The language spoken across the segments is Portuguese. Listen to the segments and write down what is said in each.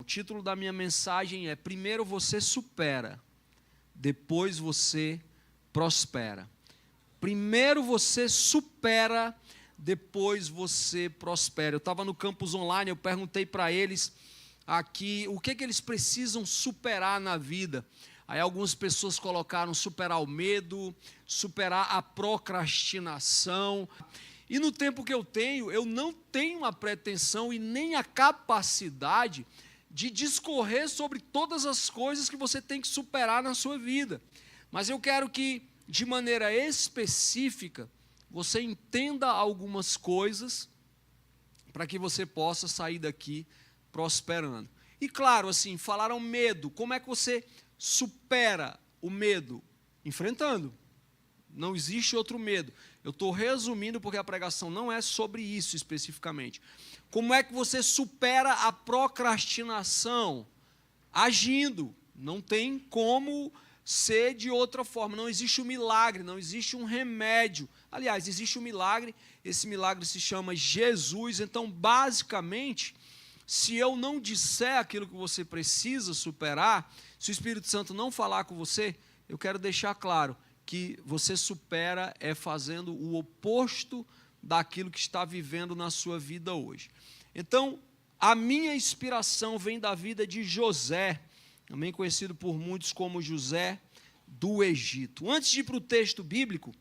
título da minha mensagem é: primeiro você supera, depois você prospera. Primeiro você supera, depois você prospera. Eu estava no campus online, eu perguntei para eles aqui o que eles precisam superar na vida. Aí algumas pessoas colocaram superar o medo, superar a procrastinação. E no tempo que eu não tenho a pretensão e nem a capacidade de discorrer sobre todas as coisas que você tem que superar na sua vida. Mas eu quero que, de maneira específica, você entenda algumas coisas para que você possa sair daqui prosperando. E claro, assim, falaram medo. Como é que você supera o medo? Enfrentando. Não existe outro medo. Eu estou resumindo porque a pregação não é sobre isso especificamente. Como é que você supera a procrastinação? Agindo. Não tem como ser de outra forma. Não existe um milagre, não existe um remédio. Aliás, existe um milagre, esse milagre se chama Jesus. Então, basicamente, se eu não disser aquilo que você precisa superar, se o Espírito Santo não falar com você, eu quero deixar claro que você supera é fazendo o oposto daquilo que está vivendo na sua vida hoje. Então, a minha inspiração vem da vida de José, também conhecido por muitos como José do Egito. Antes de ir para o texto bíblico,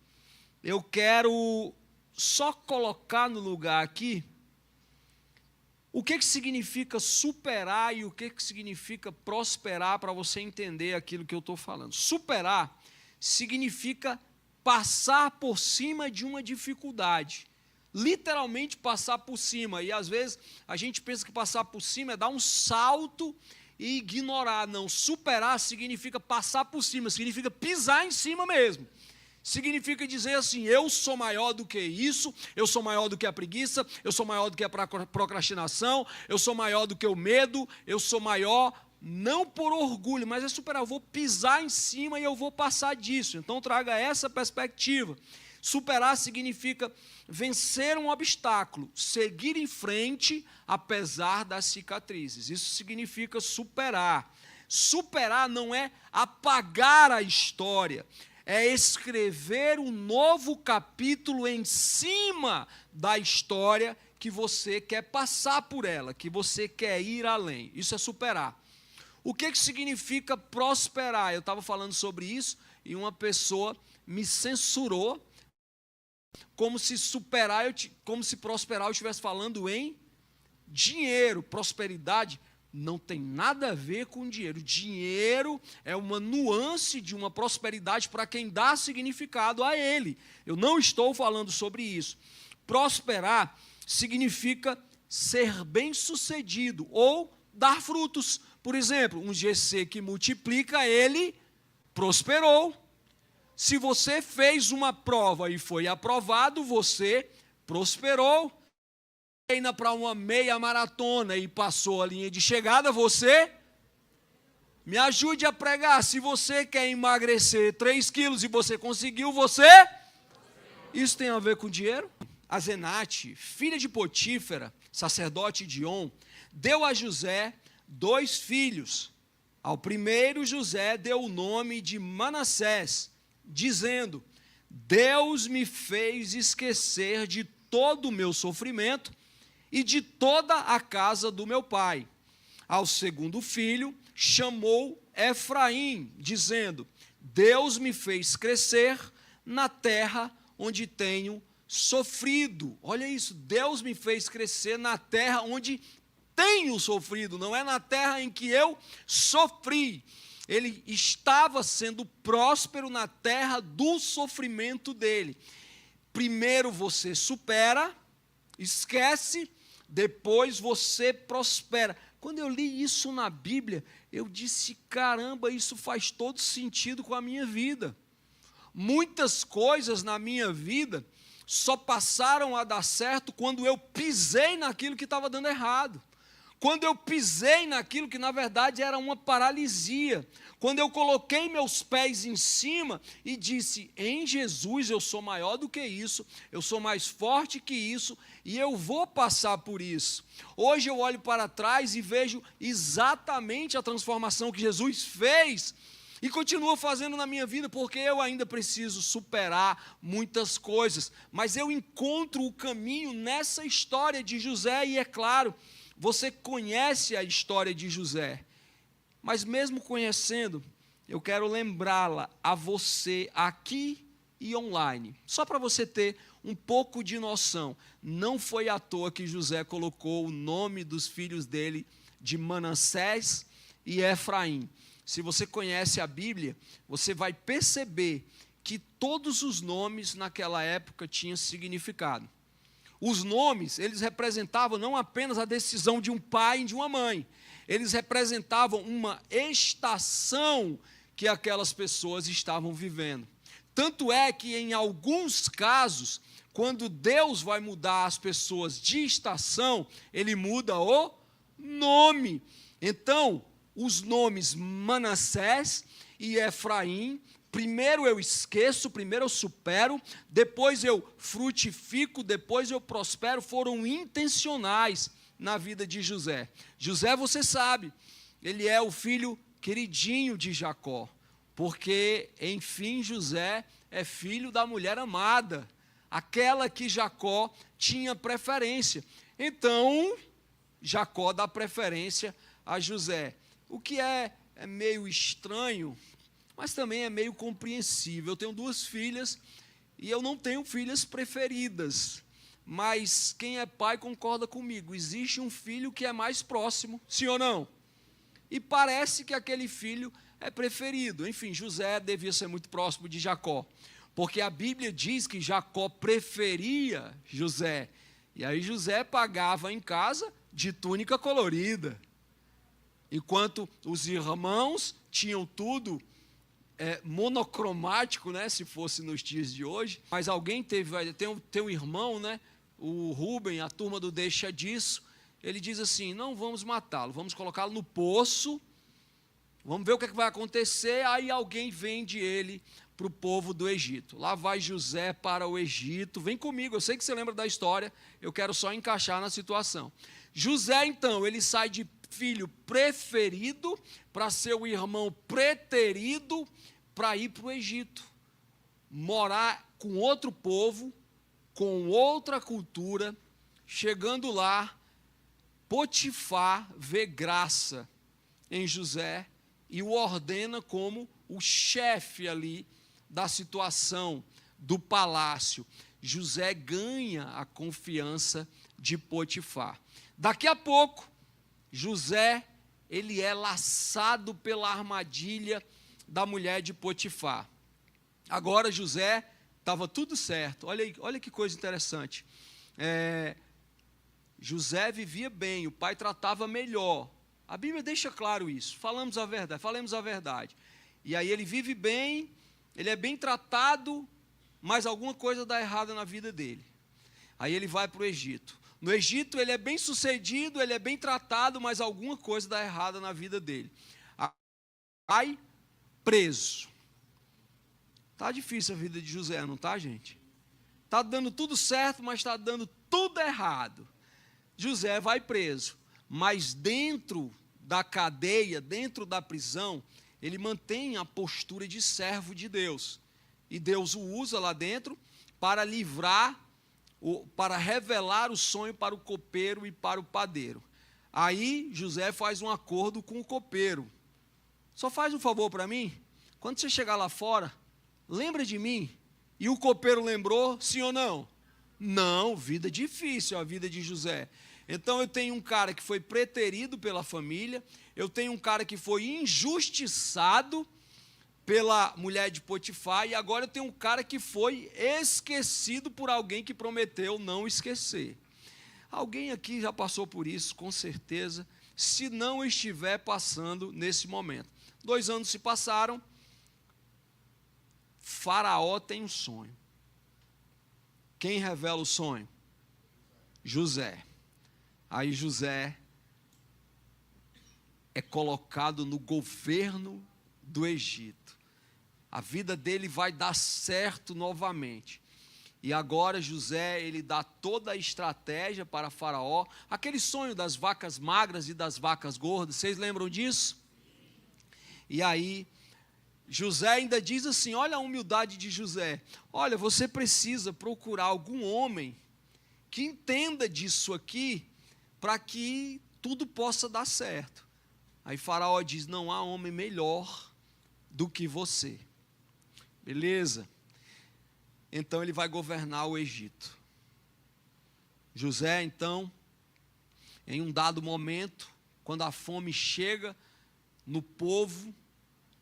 eu quero só colocar no lugar aqui o que significa superar e o que significa prosperar, para você entender aquilo que eu estou falando. Superar significa passar por cima de uma dificuldade. Literalmente passar por cima. E às vezes a gente pensa que passar por cima é dar um salto e ignorar. Não, superar significa passar por cima, significa pisar em cima mesmo. Significa dizer assim: eu sou maior do que isso, eu sou maior do que a preguiça, eu sou maior do que a procrastinação, eu sou maior do que o medo, eu sou maior, não por orgulho, mas é superar. Eu vou pisar em cima e eu vou passar disso. Então traga essa perspectiva. Superar significa vencer um obstáculo, seguir em frente apesar das cicatrizes. Isso significa superar. Superar não é apagar a história, é escrever um novo capítulo em cima da história que você quer passar por ela, que você quer ir além. Isso é superar. O que significa prosperar? Eu estava falando sobre isso e uma pessoa me censurou, como se prosperar eu estivesse falando em dinheiro. Prosperidade não tem nada a ver com dinheiro. Dinheiro é uma nuance de uma prosperidade para quem dá significado a ele. Eu não estou falando sobre isso. Prosperar significa ser bem-sucedido ou dar frutos. Por exemplo, um GC que multiplica, ele prosperou. Se você fez uma prova e foi aprovado, você prosperou. Treina para uma meia maratona e passou a linha de chegada, você me ajude a pregar. Se você quer emagrecer 3 quilos e você conseguiu, você... Isso tem a ver com dinheiro? Azenate, filha de Potífera, sacerdote de On, deu a José 2 filhos. Ao primeiro, José deu o nome de Manassés, dizendo: Deus me fez esquecer de todo o meu sofrimento e de toda a casa do meu pai. Ao segundo filho, chamou Efraim, dizendo: Deus me fez crescer na terra onde tenho sofrido. Olha isso, Deus me fez crescer na terra onde tenho sofrido, não é na terra em que eu sofri. Ele estava sendo próspero na terra do sofrimento dele. Primeiro você supera, esquece, depois você prospera. Quando eu li isso na Bíblia, eu disse: caramba, isso faz todo sentido com a minha vida. Muitas coisas na minha vida só passaram a dar certo quando eu pisei naquilo que estava dando errado. quando eu pisei naquilo que na verdade era uma paralisia, quando eu coloquei meus pés em cima e disse, em Jesus eu sou maior do que isso, eu sou mais forte que isso, e eu vou passar por isso. Hoje eu olho para trás e vejo exatamente a transformação que Jesus fez, e continua fazendo na minha vida, porque eu ainda preciso superar muitas coisas, mas eu encontro o caminho nessa história de José, e é claro, você conhece a história de José, mas mesmo conhecendo, eu quero lembrá-la a você aqui e online, só para você ter um pouco de noção. Não foi à toa que José colocou o nome dos filhos dele de Manassés e Efraim. Se você conhece a Bíblia, você vai perceber que todos os nomes naquela época tinham significado. Os nomes, eles representavam não apenas a decisão de um pai e de uma mãe, eles representavam uma estação que aquelas pessoas estavam vivendo. Tanto é que em alguns casos, quando Deus vai mudar as pessoas de estação, Ele muda o nome. Então, os nomes Manassés e Efraim, primeiro eu esqueço, primeiro eu supero, depois eu frutifico, depois eu prospero, foram intencionais na vida de José. José, você sabe, ele é o filho queridinho de Jacó, porque, enfim, José é filho da mulher amada, aquela que Jacó tinha preferência. Então, Jacó dá preferência a José. O que é meio estranho, mas também é meio compreensível. Eu tenho 2 filhas e eu não tenho filhas preferidas, mas quem é pai concorda comigo, existe um filho que é mais próximo, sim ou não? E parece que aquele filho é preferido. Enfim, José devia ser muito próximo de Jacó, porque a Bíblia diz que Jacó preferia José, e aí José pagava em casa de túnica colorida, enquanto os irmãos tinham tudo monocromático, né, se fosse nos dias de hoje. Mas alguém tem um irmão, né, o Rubem, a turma do Deixa Disso, ele diz assim, não vamos matá-lo, vamos colocá-lo no poço, vamos ver o que vai acontecer, aí alguém vende ele para o povo do Egito. Lá vai José para o Egito, vem comigo, eu sei que você lembra da história, eu quero só encaixar na situação. José, então, ele sai de filho preferido para ser o irmão preterido, para ir para o Egito, morar com outro povo, com outra cultura. Chegando lá, Potifar vê graça em José e o ordena como o chefe ali da situação do palácio. José ganha a confiança de Potifar. Daqui a pouco, José, ele é laçado pela armadilha da mulher de Potifar. Agora José estava tudo certo. Olha que coisa interessante. José vivia bem, o pai tratava melhor. A Bíblia deixa claro isso. Falemos a verdade. E aí ele vive bem, ele é bem tratado, mas alguma coisa dá errado na vida dele. Aí ele vai para o Egito. No Egito ele é bem sucedido, ele é bem tratado, mas alguma coisa dá errada na vida dele. Aí, preso. Está difícil a vida de José, não está, gente? Está dando tudo certo, mas está dando tudo errado. José vai preso, mas dentro da cadeia, dentro da prisão, ele mantém a postura de servo de Deus. E Deus o usa lá dentro para livrar, para revelar o sonho para o copeiro e para o padeiro. Aí José faz um acordo com o copeiro. Só faz um favor para mim, quando você chegar lá fora, lembra de mim. E o copeiro lembrou, sim ou não? Não, vida difícil a vida de José. Então eu tenho um cara que foi preterido pela família, eu tenho um cara que foi injustiçado pela mulher de Potifar, e agora eu tenho um cara que foi esquecido por alguém que prometeu não esquecer. Alguém aqui já passou por isso, com certeza, se não estiver passando nesse momento. 2 anos se passaram, Faraó tem um sonho. Quem revela o sonho? José. Aí José é colocado no governo do Egito. A vida dele vai dar certo novamente. E agora José, ele dá toda a estratégia para Faraó. Aquele sonho das vacas magras e das vacas gordas, vocês lembram disso? E aí, José ainda diz assim, olha a humildade de José. Olha, você precisa procurar algum homem que entenda disso aqui, para que tudo possa dar certo. Aí Faraó diz, não há homem melhor do que você. Beleza? Então ele vai governar o Egito. José, então, em um dado momento, quando a fome chega no povo,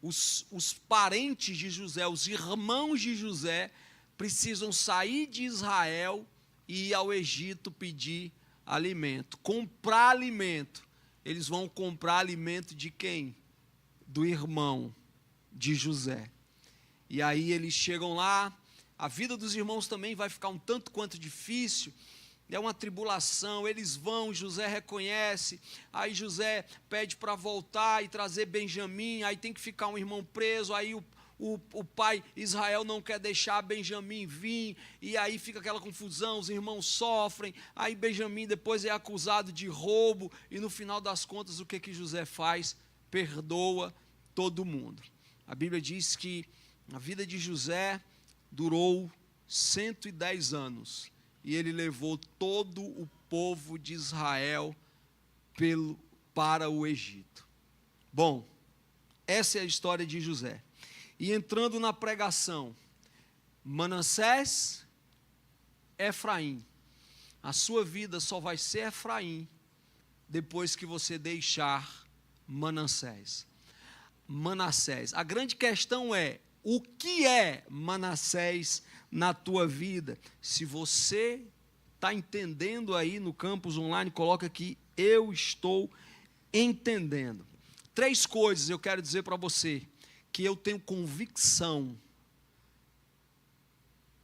os parentes de José, os irmãos de José, precisam sair de Israel e ir ao Egito pedir alimento, comprar alimento. Eles vão comprar alimento de quem? Do irmão de José. E aí eles chegam lá, a vida dos irmãos também vai ficar um tanto quanto difícil, é uma tribulação, eles vão, José reconhece, aí José pede para voltar e trazer Benjamim, aí tem que ficar um irmão preso, aí o pai Israel não quer deixar Benjamim vir, e aí fica aquela confusão, os irmãos sofrem, aí Benjamim depois é acusado de roubo, e no final das contas o que José faz? Perdoa todo mundo. A Bíblia diz que a vida de José durou 110 anos, e ele levou todo o povo de Israel para o Egito. Bom, essa é a história de José. E entrando na pregação, Manassés, Efraim. A sua vida só vai ser Efraim depois que você deixar Manassés. Manassés. A grande questão é, o que é Manassés na tua vida? Se você está entendendo aí no campus online, coloca aqui, eu estou entendendo. 3 coisas eu quero dizer para você, que eu tenho convicção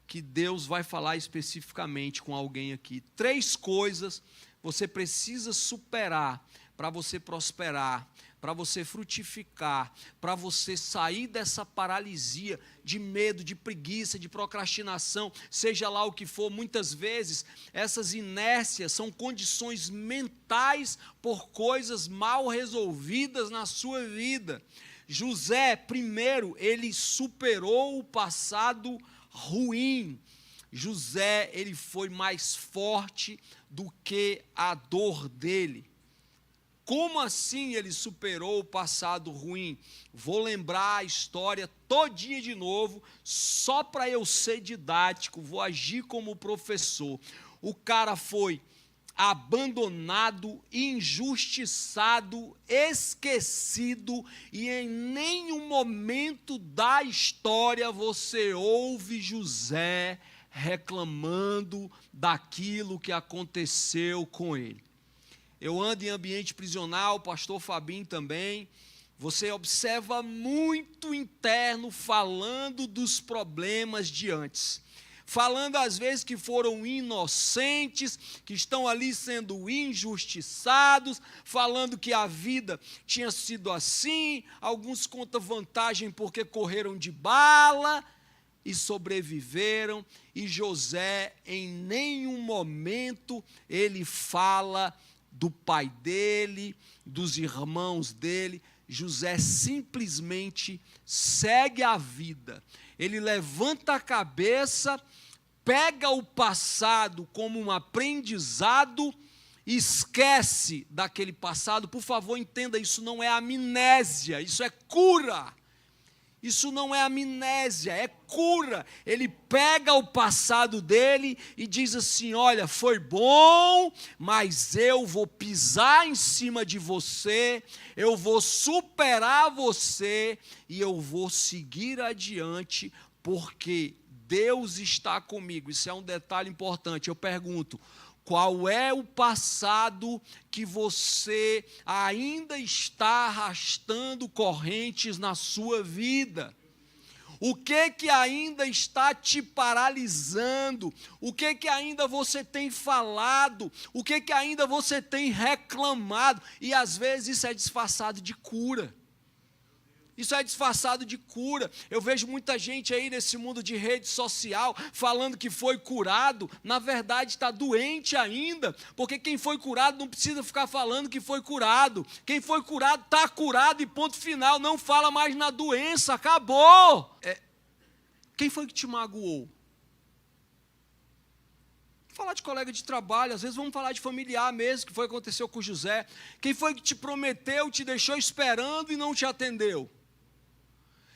que Deus vai falar especificamente com alguém aqui. 3 coisas você precisa superar para você prosperar, para você frutificar, para você sair dessa paralisia de medo, de preguiça, de procrastinação, seja lá o que for. Muitas vezes essas inércias são condições mentais por coisas mal resolvidas na sua vida. José, primeiro, ele superou o passado ruim. José, ele foi mais forte do que a dor dele. Como assim ele superou o passado ruim? Vou lembrar a história todinha de novo, só para eu ser didático, vou agir como professor. O cara foi abandonado, injustiçado, esquecido, e em nenhum momento da história você ouve José reclamando daquilo que aconteceu com ele. Eu ando em ambiente prisional, o pastor Fabinho também. Você observa muito interno falando dos problemas de antes. Falando às vezes que foram inocentes, que estão ali sendo injustiçados, falando que a vida tinha sido assim, alguns contam vantagem porque correram de bala e sobreviveram, e José em nenhum momento ele fala do pai dele, dos irmãos dele. José simplesmente segue a vida, ele levanta a cabeça, pega o passado como um aprendizado, esquece daquele passado. Por favor, entenda, isso não é amnésia, isso é cura. Isso não é amnésia, é cura. Ele pega o passado dele e diz assim: olha, foi bom, mas eu vou pisar em cima de você, eu vou superar você e eu vou seguir adiante, porque Deus está comigo. Isso é um detalhe importante. Eu pergunto, qual é o passado que você ainda está arrastando correntes na sua vida? O que ainda está te paralisando? O que ainda você tem falado? O que ainda você tem reclamado? E às vezes isso é disfarçado de cura. Isso é disfarçado de cura. Eu vejo muita gente aí nesse mundo de rede social falando que foi curado, na verdade está doente ainda, porque quem foi curado não precisa ficar falando que foi curado. Quem foi curado está curado e ponto final, não fala mais na doença, acabou. Quem foi que te magoou? Vamos falar de colega de trabalho, às vezes vamos falar de familiar mesmo, que foi o que aconteceu com José. Quem foi que te prometeu, te deixou esperando e não te atendeu?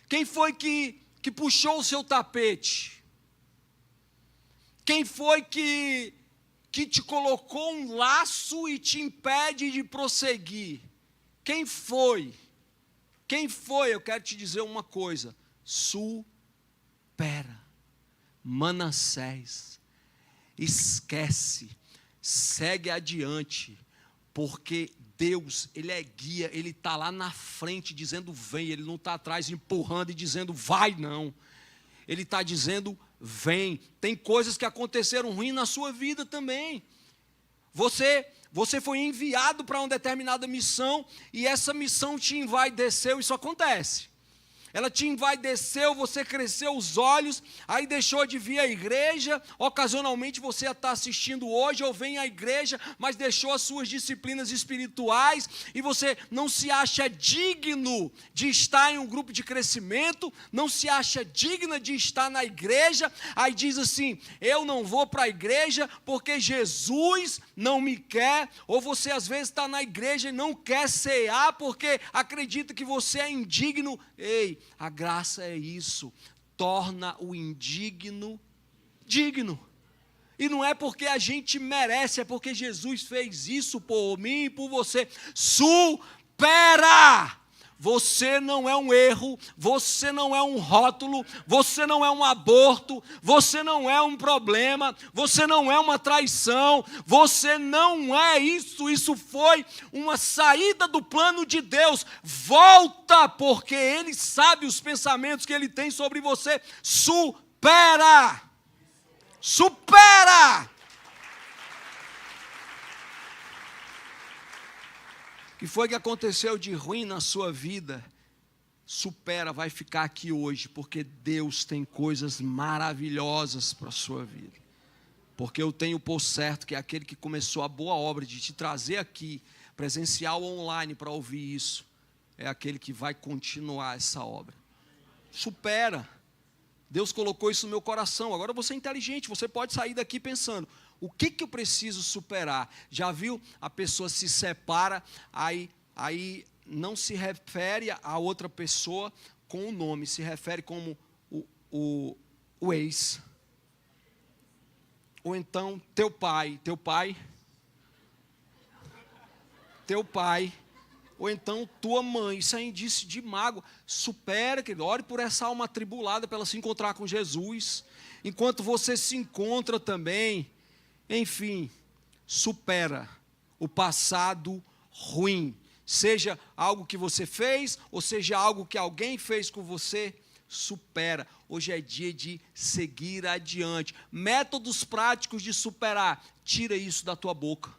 Quem foi que puxou o seu tapete? Quem foi que te colocou um laço e te impede de prosseguir? Quem foi? Quem foi? Eu quero te dizer uma coisa: supera. Manassés, esquece, segue adiante, porque Deus, Ele é guia, Ele está lá na frente dizendo vem, Ele não está atrás empurrando e dizendo vai não, Ele está dizendo vem. Tem coisas que aconteceram ruins na sua vida também, você foi enviado para uma determinada missão, e essa missão te envaideceu, isso acontece. Ela te envaideceu, você cresceu os olhos, aí deixou de vir à igreja, ocasionalmente você está assistindo hoje, ou vem à igreja, mas deixou as suas disciplinas espirituais, e você não se acha digno de estar em um grupo de crescimento, não se acha digna de estar na igreja, aí diz assim, eu não vou para a igreja porque Jesus não me quer, ou você às vezes está na igreja e não quer cear porque acredita que você é indigno. Ei, a graça é isso, torna o indigno digno. E não é porque a gente merece, é porque Jesus fez isso por mim e por você. Supera! Você não é um erro, você não é um rótulo, você não é um aborto, você não é um problema, você não é uma traição, você não é isso, isso foi uma saída do plano de Deus. Volta, porque Ele sabe os pensamentos que Ele tem sobre você. Supera! Supera! O que foi que aconteceu de ruim na sua vida? Supera, vai ficar aqui hoje, porque Deus tem coisas maravilhosas para a sua vida. Porque eu tenho por certo que aquele que começou a boa obra de te trazer aqui, presencial ou online, para ouvir isso, é aquele que vai continuar essa obra. Supera. Deus colocou isso no meu coração. Agora você é inteligente, você pode sair daqui pensando, o que eu preciso superar? Já viu? A pessoa se separa, aí não se refere a outra pessoa com o nome, se refere como o ex. Ou então teu pai, ou então tua mãe. Isso é indício de mágoa. Supera, querido, ore por essa alma atribulada para ela se encontrar com Jesus. Enquanto você se encontra também, enfim, supera o passado ruim, seja algo que você fez, ou seja algo que alguém fez com você, supera. Hoje é dia de seguir adiante. Métodos práticos de superar, tira isso da tua boca,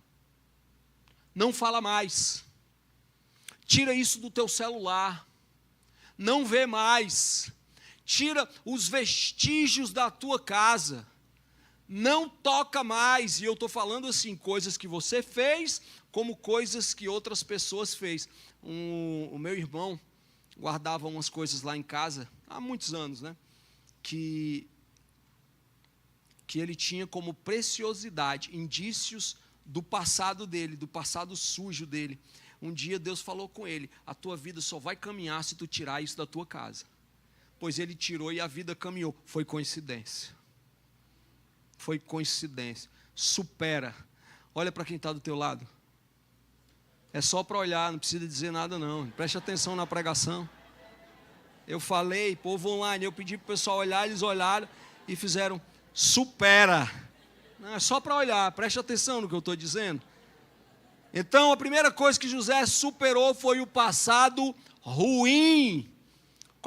não fala mais, tira isso do teu celular, não vê mais, tira os vestígios da tua casa, não toca mais. E eu estou falando assim, coisas que você fez, como coisas que outras pessoas fez. O meu irmão guardava umas coisas lá em casa, há muitos anos, né? Que ele tinha como preciosidade, indícios do passado dele, do passado sujo dele. Um dia Deus falou com ele, a tua vida só vai caminhar se tu tirar isso da tua casa. Pois ele tirou e a vida caminhou. Foi coincidência. Foi coincidência. Supera. Olha para quem está do teu lado. É só para olhar, não precisa dizer nada não. Preste atenção na pregação. Eu falei, povo online, eu pedi para o pessoal olhar, eles olharam e fizeram supera. Não, é só para olhar, preste atenção no que eu estou dizendo. Então, a primeira coisa que José superou foi o passado ruim.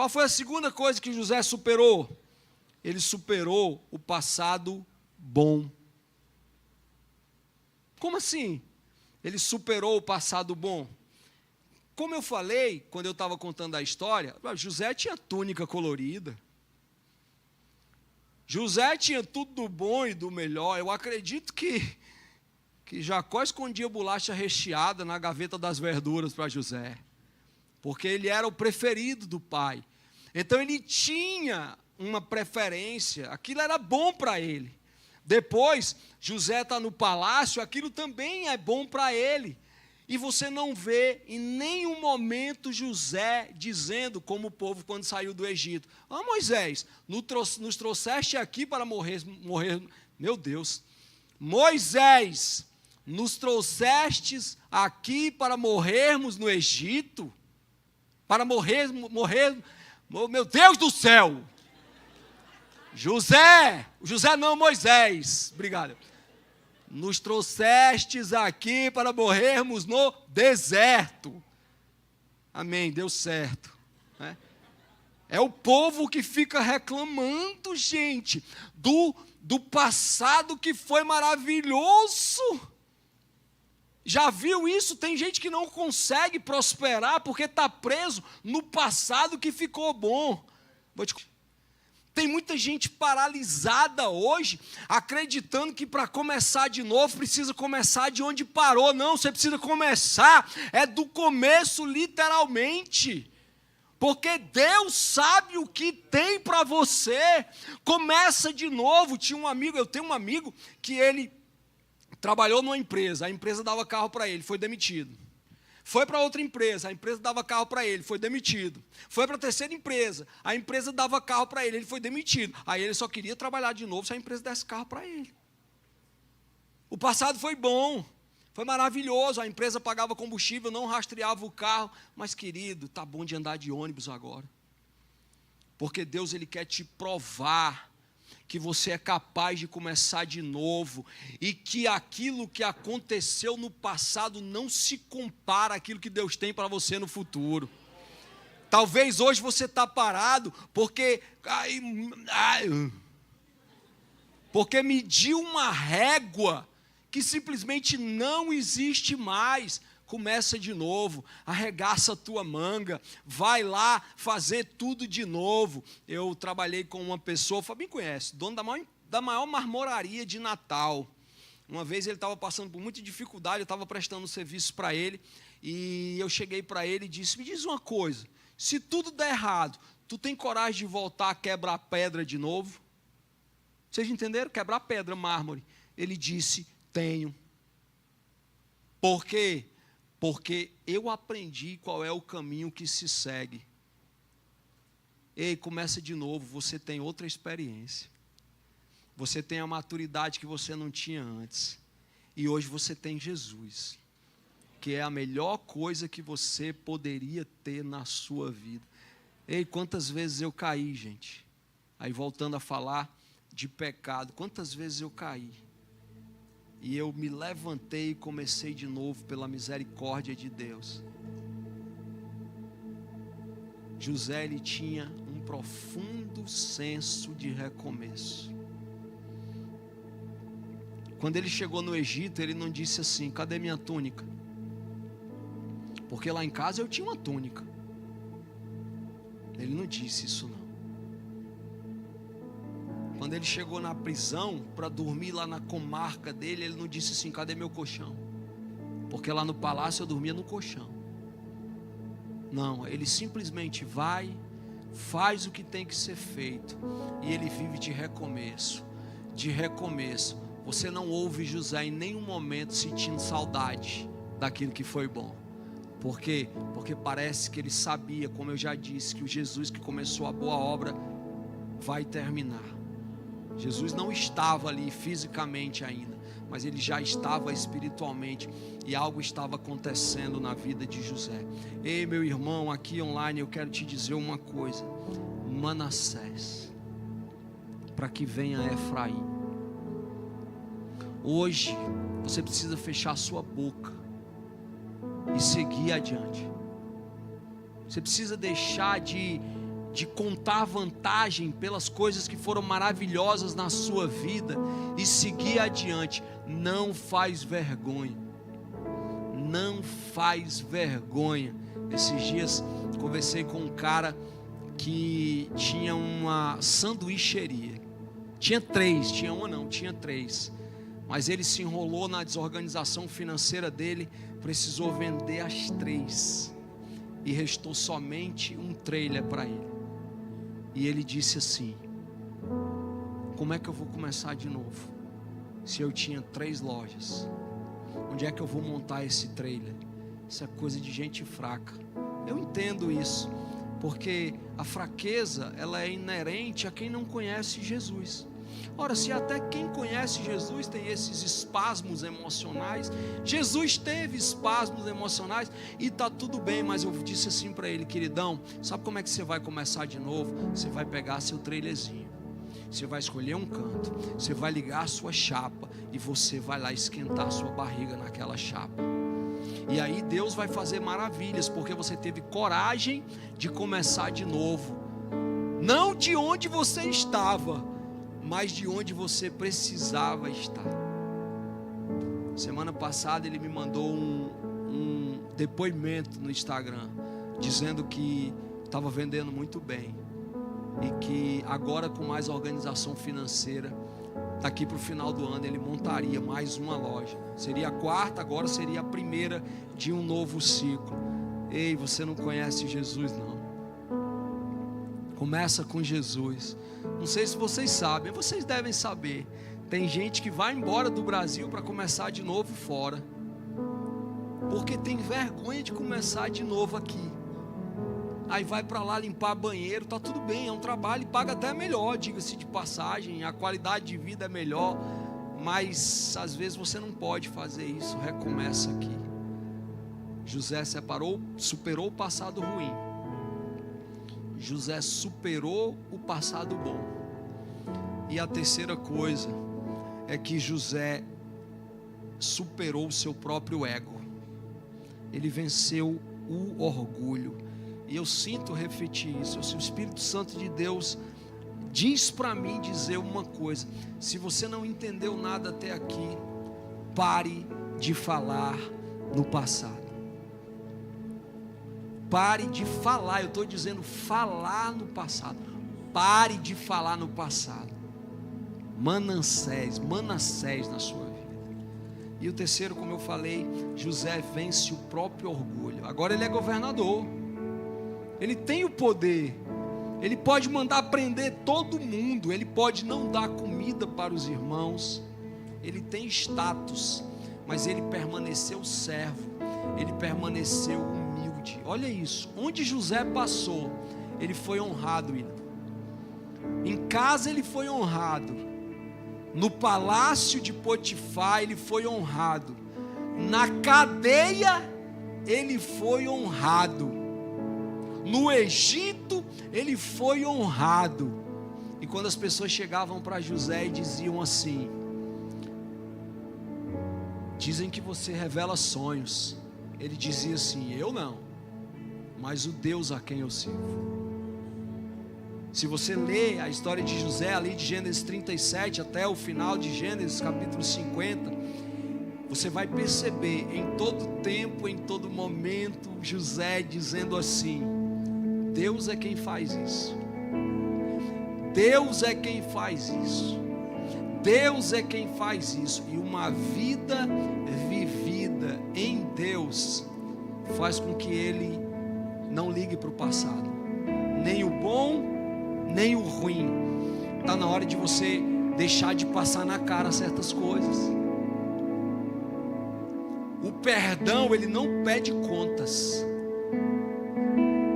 Qual foi a segunda coisa que José superou? Ele superou o passado bom. Como assim? Ele superou o passado bom. Como eu falei, quando eu estava contando a história, José tinha túnica colorida. José tinha tudo do bom e do melhor. Eu acredito que Jacó escondia bolacha recheada na gaveta das verduras para José, porque ele era o preferido do pai. Então ele tinha uma preferência, aquilo era bom para ele. Depois, José está no palácio, aquilo também é bom para ele. E você não vê em nenhum momento José dizendo, como o povo quando saiu do Egito: Moisés, nos trouxeste aqui para morrer. Meu Deus, Moisés, nos trouxestes aqui para morrermos no Egito? Para morrer, meu Deus do céu! José não, Moisés, obrigado. Nos trouxestes aqui para morrermos no deserto. Amém, deu certo. É o povo que fica reclamando, gente, do passado que foi maravilhoso. Já viu isso? Tem gente que não consegue prosperar porque está preso no passado que ficou bom. Tem muita gente paralisada hoje, acreditando que para começar de novo precisa começar de onde parou. Não, você precisa começar do começo, literalmente. Porque Deus sabe o que tem para você. Começa de novo. Eu tenho um amigo que ele trabalhou numa empresa, a empresa dava carro para ele, foi demitido. Foi para outra empresa, a empresa dava carro para ele, foi demitido. Foi para a terceira empresa, a empresa dava carro para ele foi demitido. Aí ele só queria trabalhar de novo se a empresa desse carro para ele. O passado foi bom, foi maravilhoso, a empresa pagava combustível, não rastreava o carro. Mas, querido, está bom de andar de ônibus agora. Porque Deus, Ele quer te provar que você é capaz de começar de novo, e que aquilo que aconteceu no passado não se compara àquilo que Deus tem para você no futuro. Talvez hoje você está parado porque mediu uma régua que simplesmente não existe mais. Começa de novo, arregaça a tua manga, vai lá fazer tudo de novo. Eu trabalhei com uma pessoa, o Fabinho conhece, dono da maior marmoraria de Natal. Uma vez ele estava passando por muita dificuldade, eu estava prestando serviço para ele, e eu cheguei para ele e disse: me diz uma coisa, se tudo der errado, tu tem coragem de voltar a quebrar pedra de novo? Vocês entenderam? Quebrar pedra, mármore. Ele disse: tenho. Por quê? Porque eu aprendi qual é o caminho que se segue. Ei, começa de novo, você tem outra experiência. Você tem a maturidade que você não tinha antes. E hoje você tem Jesus, que é a melhor coisa que você poderia ter na sua vida. Ei, quantas vezes eu caí, gente? Aí voltando a falar de pecado, quantas vezes eu caí? E eu me levantei e comecei de novo pela misericórdia de Deus. José, ele tinha um profundo senso de recomeço. Quando ele chegou no Egito, ele não disse assim: cadê minha túnica? Porque lá em casa eu tinha uma túnica. Ele não disse isso não. Quando ele chegou na prisão para dormir lá na comarca dele, ele não disse assim: cadê meu colchão? Porque lá no palácio eu dormia no colchão. Não, ele simplesmente vai, faz o que tem que ser feito, e ele vive de recomeço. De recomeço. Você não ouve José em nenhum momento sentindo saudade daquilo que foi bom. Por quê? Porque parece que ele sabia, como eu já disse, que o Jesus que começou a boa obra vai terminar. Jesus não estava ali fisicamente ainda, mas ele já estava espiritualmente, e algo estava acontecendo na vida de José. Ei, meu irmão, aqui online eu quero te dizer uma coisa: Manassés, para que venha Efraim. Hoje você precisa fechar a sua boca e seguir adiante. Você precisa deixar de de contar vantagem pelas coisas que foram maravilhosas na sua vida e seguir adiante, não faz vergonha. Não faz vergonha. Esses dias conversei com um cara que tinha uma sanduicheria. Tinha três. Mas ele se enrolou na desorganização financeira dele, precisou vender as 3 e restou somente um trailer para ele. E ele disse assim: como é que eu vou começar de novo se eu tinha 3 lojas? Onde é que eu vou montar esse trailer? Isso é coisa de gente fraca. Eu entendo isso, porque a fraqueza, ela é inerente a quem não conhece Jesus. Ora, se até quem conhece Jesus tem esses espasmos emocionais, Jesus teve espasmos emocionais e está tudo bem, mas eu disse assim para ele: queridão, sabe como é que você vai começar de novo? Você vai pegar seu trailerzinho, você vai escolher um canto, você vai ligar a sua chapa e você vai lá esquentar a sua barriga naquela chapa. E aí Deus vai fazer maravilhas, porque você teve coragem de começar de novo. Não de onde você estava, mas de onde você precisava estar. Semana passada ele me mandou um depoimento no Instagram, dizendo que estava vendendo muito bem e que agora, com mais organização financeira, daqui para o final do ano ele montaria mais uma loja. Seria a 4ª, agora seria a 1ª de um novo ciclo. Ei, você não conhece Jesus não. Começa com Jesus. Não sei se vocês sabem, vocês devem saber. Tem gente que vai embora do Brasil para começar de novo fora, porque tem vergonha de começar de novo aqui. Aí vai para lá limpar banheiro, tá tudo bem, é um trabalho e paga até melhor, diga-se de passagem, a qualidade de vida é melhor, mas às vezes você não pode fazer isso. Recomeça aqui. José superou o passado ruim. José superou o passado bom. E a terceira coisa é que José superou o seu próprio ego. Ele venceu o orgulho. E eu sinto refletir isso. O Espírito Santo de Deus diz para mim dizer uma coisa: se você não entendeu nada até aqui, pare de falar no passado. Pare de falar, eu estou dizendo falar no passado. Pare de falar no passado. Manassés na sua vida. E o terceiro, como eu falei, José vence o próprio orgulho. Agora ele é governador. Ele tem o poder. Ele pode mandar prender todo mundo. Ele pode não dar comida para os irmãos. Ele tem status, mas ele permaneceu servo. Ele permaneceu humilde. Olha isso. Onde José passou, ele foi honrado. Em casa ele foi honrado. No palácio de Potifar ele foi honrado. Na cadeia ele foi honrado. No Egito ele foi honrado. E quando as pessoas chegavam para José e diziam assim: dizem que você revela sonhos, ele dizia assim: eu não, mas o Deus a quem eu sirvo. Se você lê a história de José ali de Gênesis 37 até o final de Gênesis capítulo 50, você vai perceber em todo tempo, em todo momento, José dizendo assim: Deus é quem faz isso. Deus é quem faz isso. Deus é quem faz isso. E uma vida vivida em Deus faz com que ele não ligue para o passado, nem o bom, nem o ruim. Está na hora de você deixar de passar na cara certas coisas. O perdão, ele não pede contas.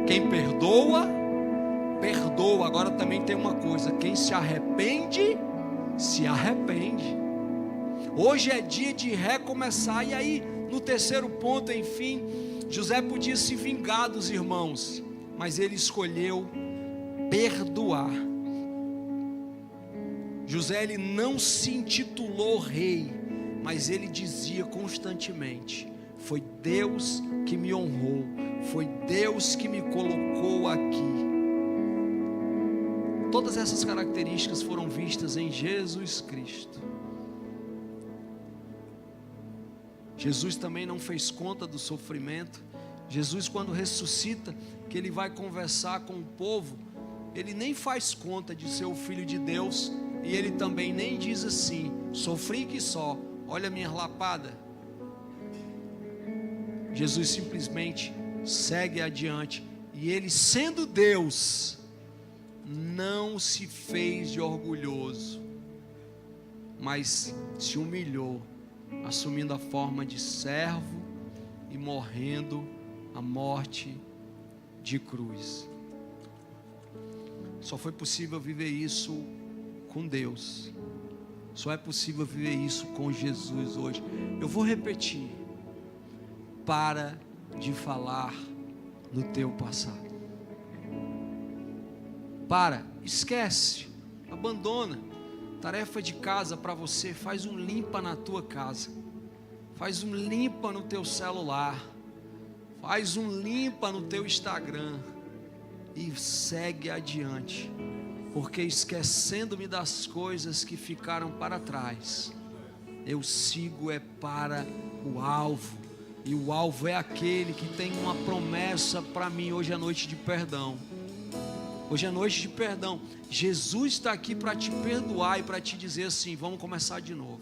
Quem perdoa, perdoa. Agora também tem uma coisa: quem se arrepende, se arrepende. Hoje é dia de recomeçar. E aí, no terceiro ponto, enfim, José podia se vingar dos irmãos, mas ele escolheu perdoar. José, ele não se intitulou rei, mas ele dizia constantemente: foi Deus que me honrou, foi Deus que me colocou aqui. Todas essas características foram vistas em Jesus Cristo. Jesus também não fez conta do sofrimento. Jesus, quando ressuscita, que ele vai conversar com o povo, ele nem faz conta de ser o Filho de Deus, e ele também nem diz assim: sofri que só, olha a minha lapada. Jesus simplesmente segue adiante, e ele, sendo Deus, não se fez de orgulhoso, mas se humilhou, assumindo a forma de servo e morrendo a morte de cruz. Só foi possível viver isso com Deus. Só é possível viver isso com Jesus hoje. Eu vou repetir: para de falar no teu passado. Esquece, abandona. Tarefa de casa para você: faz um limpa na tua casa, faz um limpa no teu celular, faz um limpa no teu Instagram e segue adiante, porque esquecendo-me das coisas que ficaram para trás, eu sigo para o alvo, e o alvo é aquele que tem uma promessa para mim. Hoje é noite de perdão. Hoje é noite de perdão. Jesus está aqui para te perdoar e para te dizer assim: vamos começar de novo.